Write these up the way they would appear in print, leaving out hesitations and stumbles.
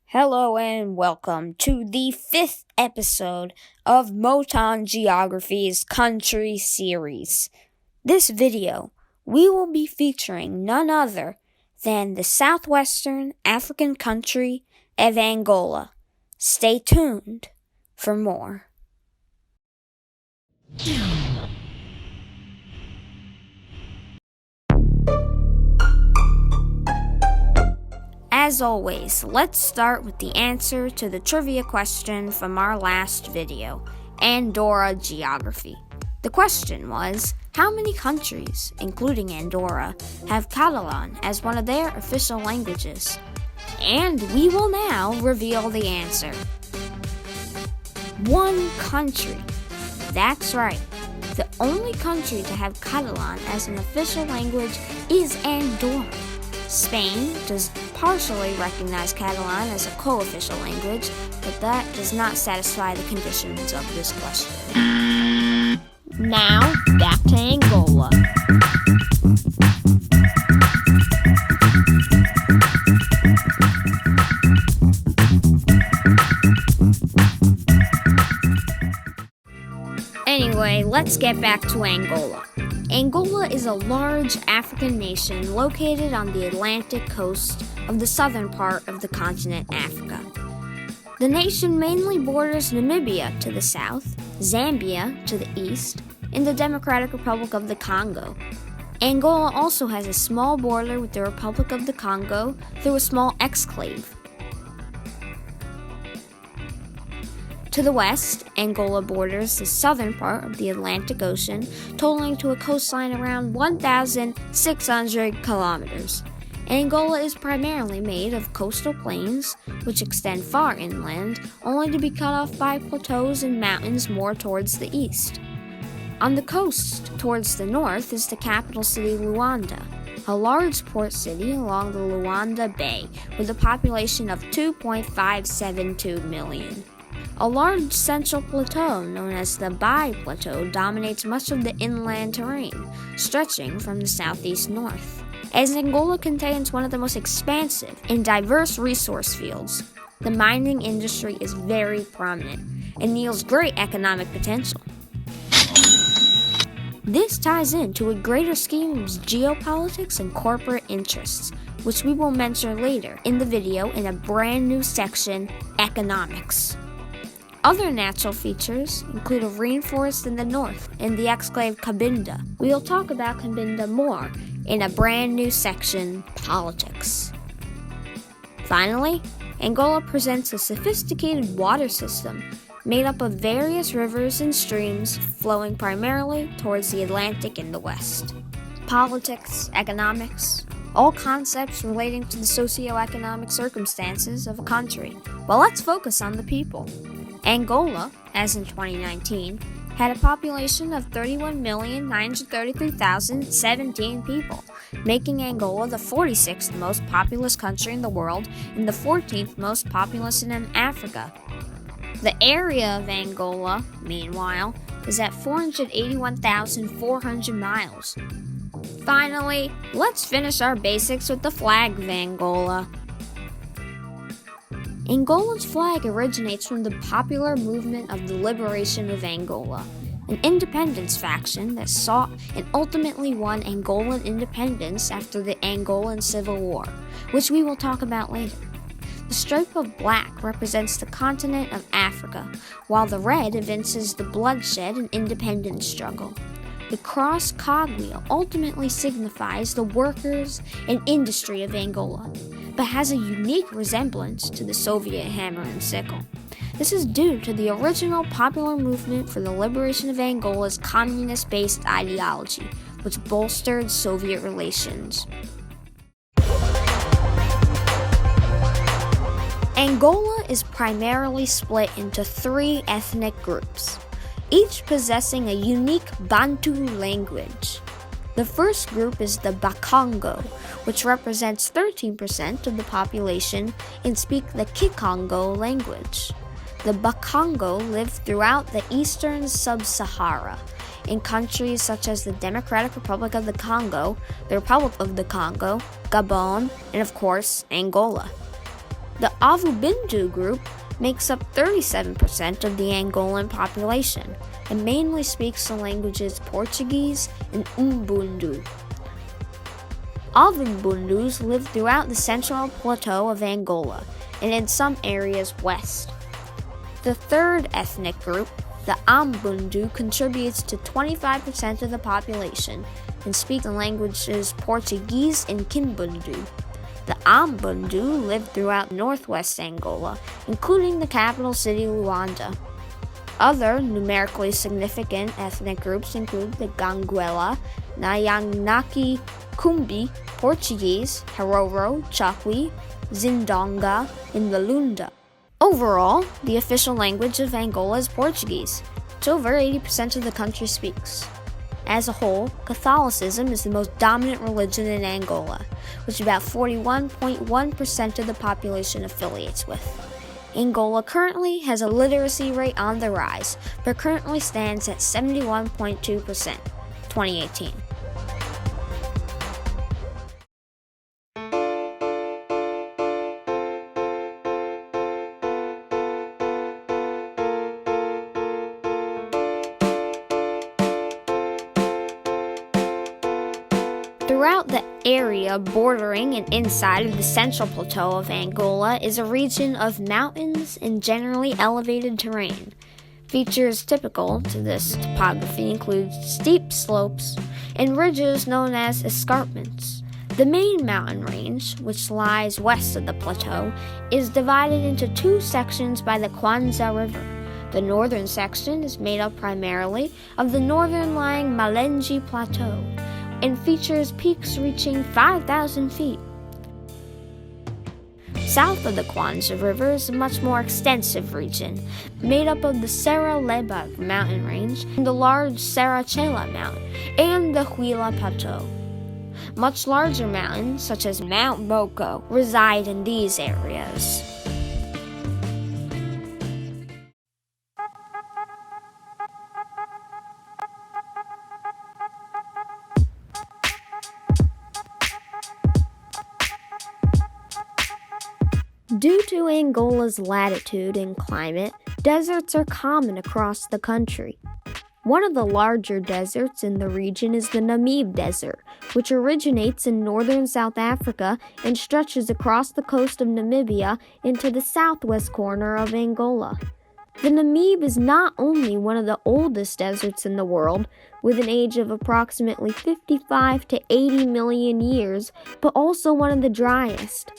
Hello and welcome to the 5th episode of Moton Geography's Country Series. This video, we will be featuring none other than the southwestern African country of Angola. Stay tuned for more. As always, let's start with the answer to the trivia question from our last video, Angola Geography. The question was, how many countries, including Andorra, have Catalan as one of their official languages? And we will now reveal the answer. One country. That's right. The only country to have Catalan as an official language is Andorra. Spain does partially recognize Catalan as a co-official language, but that does not satisfy the conditions of this question. Now, back to Angola. Anyway, let's get back to Angola. Angola is a large African nation located on the Atlantic coast of the southern part of the continent Africa. The nation mainly borders Namibia to the south, Zambia to the east, and the Democratic Republic of the Congo. Angola also has a small border with the Republic of the Congo through a small exclave. To the west, Angola borders the southern part of the Atlantic Ocean, totaling to a coastline around 1,600 kilometers. Angola is primarily made of coastal plains, which extend far inland, only to be cut off by plateaus and mountains more towards the east. On the coast, towards the north, is the capital city Luanda, a large port city along the Luanda Bay, with a population of 2.572 million. A large central plateau known as the Bai Plateau dominates much of the inland terrain, stretching from the southeast north. As Angola contains one of the most expansive and diverse resource fields, the mining industry is very prominent and yields great economic potential. This ties into a greater scheme of geopolitics and corporate interests, which we will mention later in the video in a brand new section, Economics. Other natural features include a rainforest in the north and the exclave Cabinda. We will talk about Cabinda more in a brand new section, Politics. Finally, Angola presents a sophisticated water system made up of various rivers and streams flowing primarily towards the Atlantic in the west. Politics, economics, all concepts relating to the socio-economic circumstances of a country. Well, let's focus on the people. Angola, as in 2019, had a population of 31,933,017 people, making Angola the 46th most populous country in the world and the 14th most populous in Africa. The area of Angola, meanwhile, is at 481,400 miles. Finally, let's finish our basics with the flag of Angola. Angola's flag originates from the popular movement of the liberation of Angola, an independence faction that sought and ultimately won Angolan independence after the Angolan Civil War, which we will talk about later. The stripe of black represents the continent of Africa, while the red evinces the bloodshed and independence struggle. The cross cogwheel ultimately signifies the workers and industry of Angola, but has a unique resemblance to the Soviet hammer and sickle. This is due to the original popular movement for the liberation of Angola's communist-based ideology, which bolstered Soviet relations. Angola is primarily split into 3 ethnic groups, each possessing a unique Bantu language. The first group is the Bakongo, which represents 13% of the population and speak the Kikongo language. The Bakongo live throughout the eastern sub-Sahara, in countries such as the Democratic Republic of the Congo, the Republic of the Congo, Gabon, and of course, Angola. The Avubindu group makes up 37% of the Angolan population and mainly speaks the languages Portuguese and Umbundu. Avumbundus live throughout the central plateau of Angola and in some areas west. The third ethnic group, the Ambundu, contributes to 25% of the population and speak the languages Portuguese and Kimbundu. The Ambundu live throughout northwest Angola, including the capital city Luanda. Other numerically significant ethnic groups include the Ganguela, Nyangnaki, Kumbi, Portuguese, Herero, Chakwi, Zindonga, and Walunda. Overall, the official language of Angola is Portuguese, which over 80% of the country speaks. As a whole, Catholicism is the most dominant religion in Angola, which about 41.1% of the population affiliates with. Angola currently has a literacy rate on the rise, but currently stands at 71.2%, 2018. Throughout the area bordering and inside of the central plateau of Angola is a region of mountains and generally elevated terrain. Features typical to this topography include steep slopes and ridges known as escarpments. The main mountain range, which lies west of the plateau, is divided into two sections by the Kwanza River. The northern section is made up primarily of the northern-lying Malenji Plateau, and features peaks reaching 5,000 feet. South of the Kwanza River is a much more extensive region, made up of the Serra Lebag mountain range, and the large Serra Chela mountain, and the Huila Plateau. Much larger mountains, such as Mount Boko, reside in these areas. Due to Angola's latitude and climate, deserts are common across the country. One of the larger deserts in the region is the Namib Desert, which originates in northern South Africa and stretches across the coast of Namibia into the southwest corner of Angola. The Namib is not only one of the oldest deserts in the world, with an age of approximately 55 to 80 million years, but also one of the driest.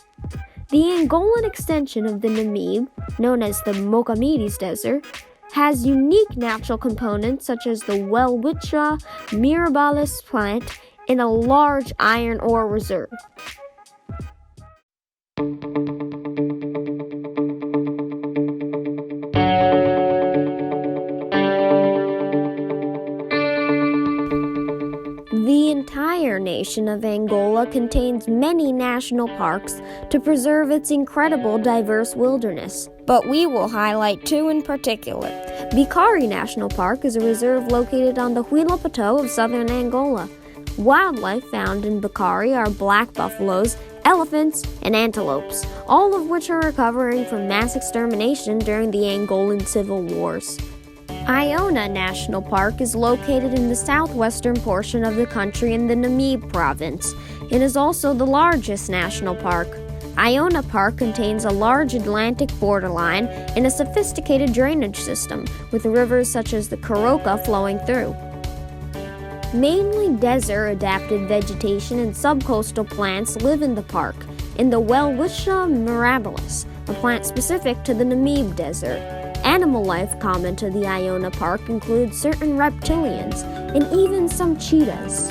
The Angolan extension of the Namib, known as the Mocamedes Desert, has unique natural components such as the Welwitschia mirabilis plant and a large iron ore reserve. The entire nation of Angola contains many national parks to preserve its incredible diverse wilderness, but we will highlight two in particular. Bikari National Park is a reserve located on the Huila Plateau of southern Angola. Wildlife found in Bikari are black buffaloes, elephants, and antelopes, all of which are recovering from mass extermination during the Angolan civil wars. Iona National Park is located in the southwestern portion of the country in the Namib province and is also the largest national park. Iona Park contains a large Atlantic borderline and a sophisticated drainage system, with rivers such as the Karoka flowing through. Mainly desert-adapted vegetation and subcoastal plants live in the park, and the Welwitschia mirabilis, a plant specific to the Namib Desert. Animal life common to the Iona Park includes certain reptilians and even some cheetahs.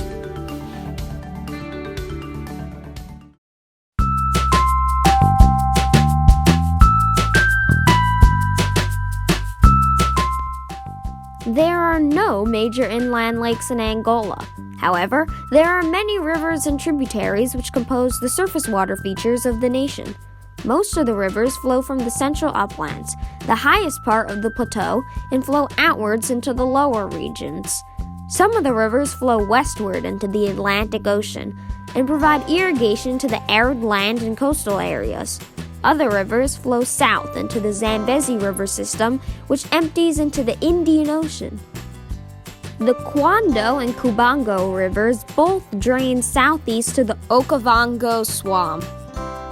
There are no major inland lakes in Angola. However, there are many rivers and tributaries which compose the surface water features of the nation. Most of the rivers flow from the central uplands, the highest part of the plateau, and flow outwards into the lower regions. Some of the rivers flow westward into the Atlantic Ocean and provide irrigation to the arid land and coastal areas. Other rivers flow south into the Zambezi River system, which empties into the Indian Ocean. The Kwando and Kubango rivers both drain southeast to the Okavango Swamp.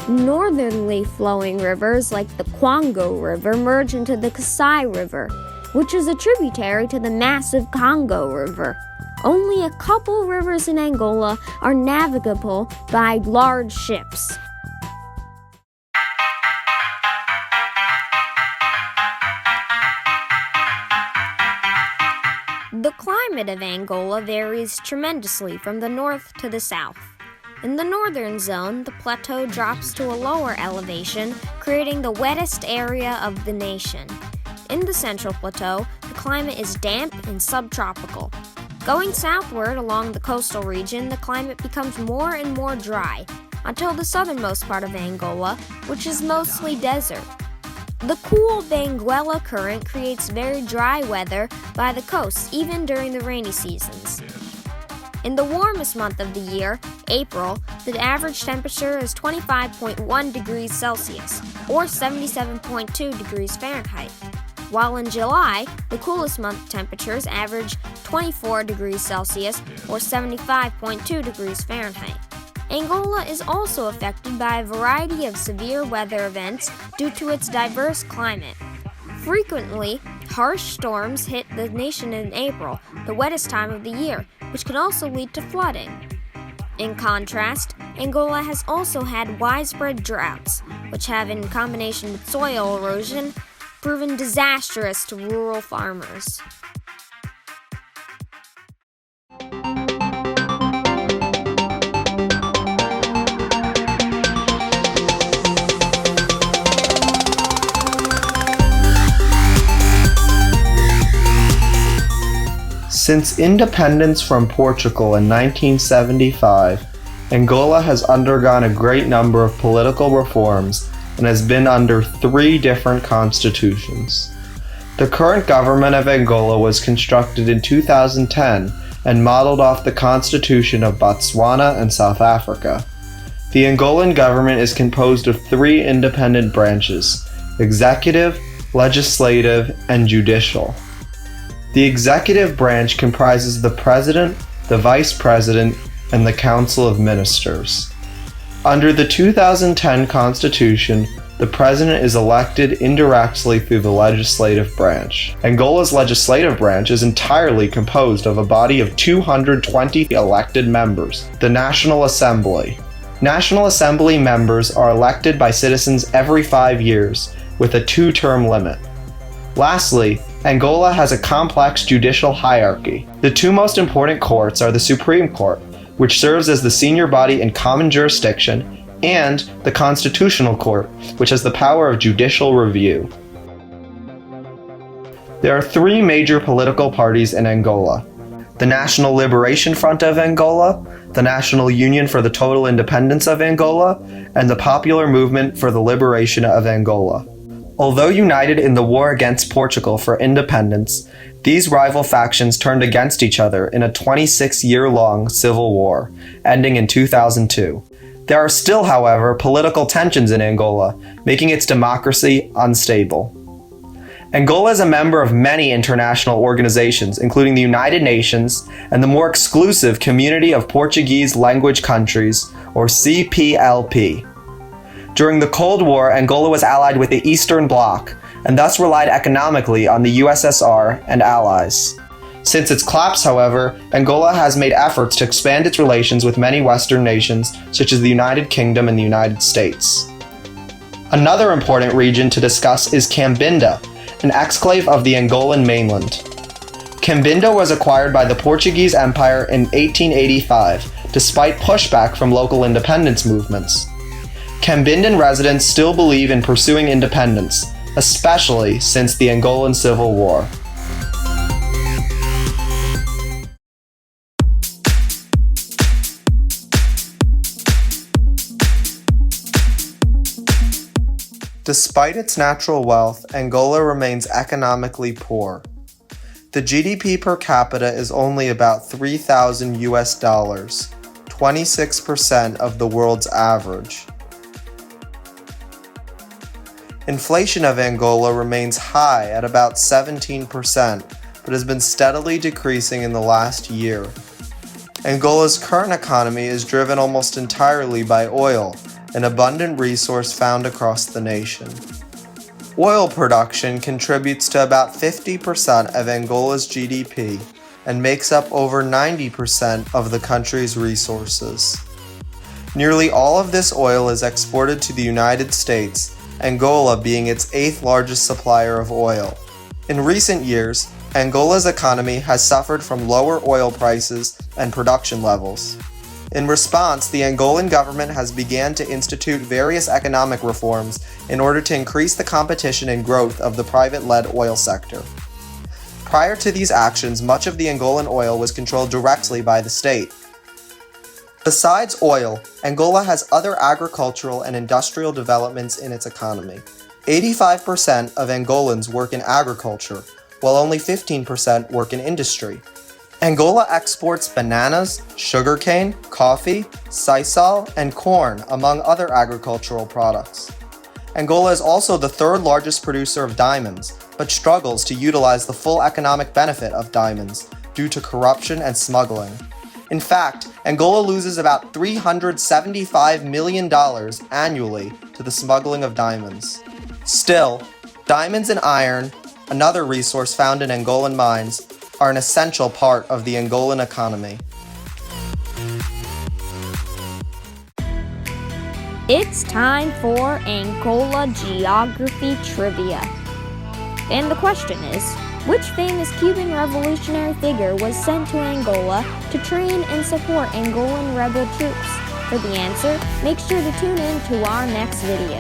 Northerly flowing rivers like the Kwango River merge into the Kasai River, which is a tributary to the massive Congo River. Only a couple rivers in Angola are navigable by large ships. The climate of Angola varies tremendously from the north to the south. In the northern zone, the plateau drops to a lower elevation, creating the wettest area of the nation. In the central plateau, the climate is damp and subtropical. Going southward along the coastal region, the climate becomes more and more dry, until the southernmost part of Angola, which is mostly desert. The cool Benguela current creates very dry weather by the coast, even during the rainy seasons. In the warmest month of the year, April, the average temperature is 25.1 degrees Celsius, or 77.2 degrees Fahrenheit, while in July, the coolest month temperatures average 24 degrees Celsius, or 75.2 degrees Fahrenheit. Angola is also affected by a variety of severe weather events due to its diverse climate. Frequently, harsh storms hit the nation in April, the wettest time of the year, which can also lead to flooding. In contrast, Angola has also had widespread droughts, which have, in combination with soil erosion, proven disastrous to rural farmers. Since independence from Portugal in 1975, Angola has undergone a great number of political reforms and has been under 3 different constitutions. The current government of Angola was constructed in 2010 and modeled off the constitution of Botswana and South Africa. The Angolan government is composed of 3 independent branches: executive, legislative, and judicial. The executive branch comprises the president, the vice president, and the council of ministers. Under the 2010 Constitution, the president is elected indirectly through the legislative branch. Angola's legislative branch is entirely composed of a body of 220 elected members, the National Assembly. National Assembly members are elected by citizens every 5 years, with a 2-term limit. Lastly, Angola has a complex judicial hierarchy. The 2 most important courts are the Supreme Court, which serves as the senior body in common jurisdiction, and the Constitutional Court, which has the power of judicial review. There are 3 major political parties in Angola: the National Liberation Front of Angola, the National Union for the Total Independence of Angola, and the Popular Movement for the Liberation of Angola. Although united in the war against Portugal for independence, these rival factions turned against each other in a 26-year-long civil war, ending in 2002. There are still, however, political tensions in Angola, making its democracy unstable. Angola is a member of many international organizations, including the United Nations and the more exclusive Community of Portuguese Language Countries, or CPLP. During the Cold War, Angola was allied with the Eastern Bloc, and thus relied economically on the USSR and allies. Since its collapse, however, Angola has made efforts to expand its relations with many Western nations, such as the United Kingdom and the United States. Another important region to discuss is Cabinda, an exclave of the Angolan mainland. Cabinda was acquired by the Portuguese Empire in 1885, despite pushback from local independence movements. Cabindan residents still believe in pursuing independence, especially since the Angolan Civil War. Despite its natural wealth, Angola remains economically poor. The GDP per capita is only about $3,000 US, 26% of the world's average. Inflation of Angola remains high at about 17%, but has been steadily decreasing in the last year. Angola's current economy is driven almost entirely by oil, an abundant resource found across the nation. Oil production contributes to about 50% of Angola's GDP and makes up over 90% of the country's resources. Nearly all of this oil is exported to the United States, Angola being its 8th largest supplier of oil. In recent years, Angola's economy has suffered from lower oil prices and production levels. In response, the Angolan government has begun to institute various economic reforms in order to increase the competition and growth of the private-led oil sector. Prior to these actions, much of the Angolan oil was controlled directly by the state. Besides oil, Angola has other agricultural and industrial developments in its economy. 85% of Angolans work in agriculture, while only 15% work in industry. Angola exports bananas, sugarcane, coffee, sisal, and corn, among other agricultural products. Angola is also the 3rd largest producer of diamonds, but struggles to utilize the full economic benefit of diamonds due to corruption and smuggling. In fact, Angola loses about $375 million annually to the smuggling of diamonds. Still, diamonds and iron, another resource found in Angolan mines, are an essential part of the Angolan economy. It's time for Angola Geography Trivia. And the question is, which famous Cuban revolutionary figure was sent to Angola to train and support Angolan rebel troops? For the answer, make sure to tune in to our next video.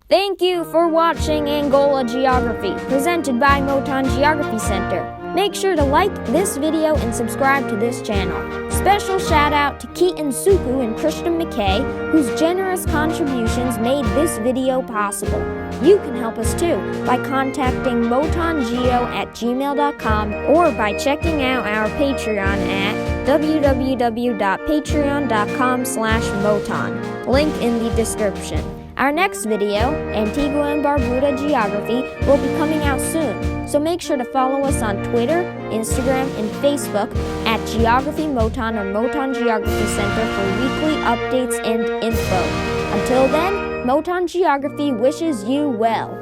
Thank you for watching Angola Geography, presented by Moton Geography Center. Make sure to like this video and subscribe to this channel. Special shout out to Keaton Suku and Christian McKay, whose generous contributions made this video possible. You can help us too by contacting motongeo@gmail.com or by checking out our Patreon at www.patreon.com/moton. Link in the description. Our next video, Antigua and Barbuda Geography, will be coming out soon, so make sure to follow us on Twitter, Instagram, and Facebook at Geography Moton or Moton Geography Center for weekly updates and info. Until then, Moton Geography wishes you well.